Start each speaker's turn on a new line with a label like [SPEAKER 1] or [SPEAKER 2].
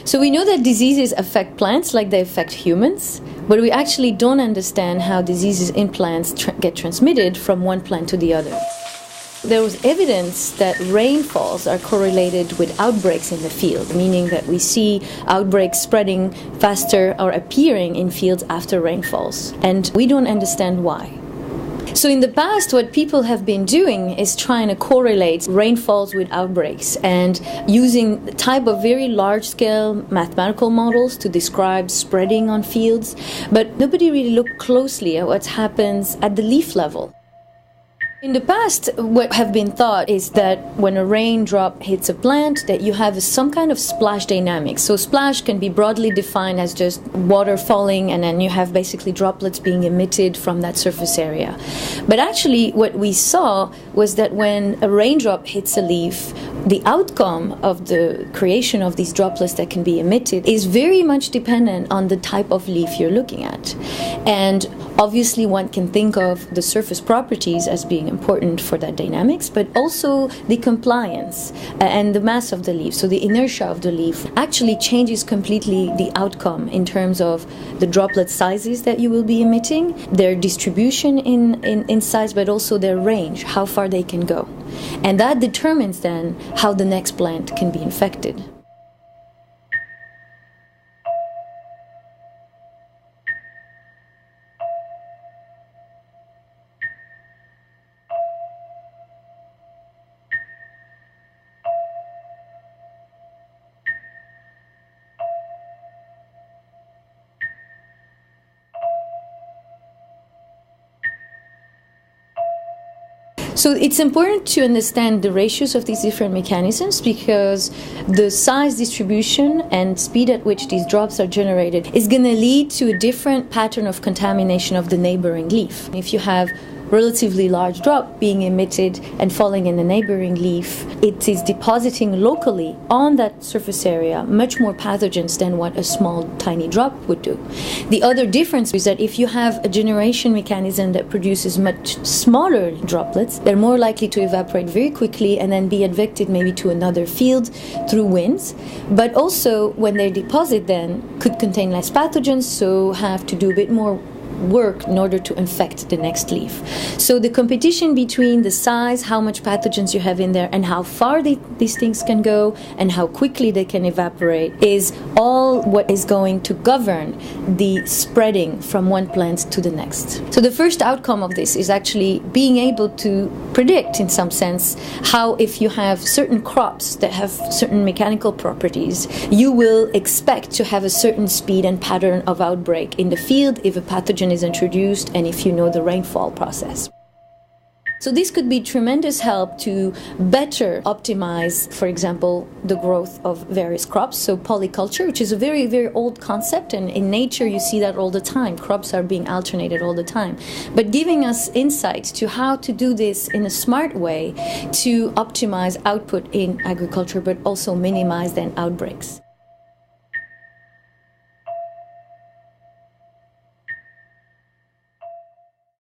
[SPEAKER 1] So we know that diseases affect plants like they affect humans, but we actually don't understand how diseases in plants get transmitted from one plant to the other. There was evidence that rainfalls are correlated with outbreaks in the field, meaning that we see outbreaks spreading faster or appearing in fields after rainfalls, and we don't understand why. So in the past, what people have been doing is trying to correlate rainfalls with outbreaks and using the type of very large-scale mathematical models to describe spreading on fields, but nobody really looked closely at what happens at the leaf level. In the past, what have been thought is that when a raindrop hits a plant, that you have some kind of splash dynamics. So splash can be broadly defined as just water falling, and then you have basically droplets being emitted from that surface area. But actually, what we saw was that when a raindrop hits a leaf, the outcome of the creation of these droplets that can be emitted is very much dependent on the type of leaf you're looking at. And obviously, one can think of the surface properties as being important for that dynamics, but also the compliance and the mass of the leaf, so the inertia of the leaf, actually changes completely the outcome in terms of the droplet sizes that you will be emitting, their distribution in size, but also their range, how far they can go. And that determines then how the next plant can be infected. So it's important to understand the ratios of these different mechanisms, because the size distribution and speed at which these drops are generated is going to lead to a different pattern of contamination of the neighboring leaf. If you have relatively large drop being emitted and falling in the neighboring leaf, it is depositing locally on that surface area much more pathogens than what a small tiny drop would do. The other difference is that if you have a generation mechanism that produces much smaller droplets, they're more likely to evaporate very quickly and then be advected maybe to another field through winds, but also when they deposit then could contain less pathogens, so have to do a bit more work in order to infect the next leaf. So the competition between the size, how much pathogens you have in there, and how far these things can go and how quickly they can evaporate is all what is going to govern the spreading from one plant to the next. So the first outcome of this is actually being able to predict, in some sense, how if you have certain crops that have certain mechanical properties, you will expect to have a certain speed and pattern of outbreak in the field if a pathogen is introduced and if you know the rainfall process. So this could be tremendous help to better optimize, for example, the growth of various crops. So polyculture, which is a very, very old concept, and in nature you see that all the time. Crops are being alternated all the time. But giving us insight to how to do this in a smart way to optimize output in agriculture, but also minimize then outbreaks.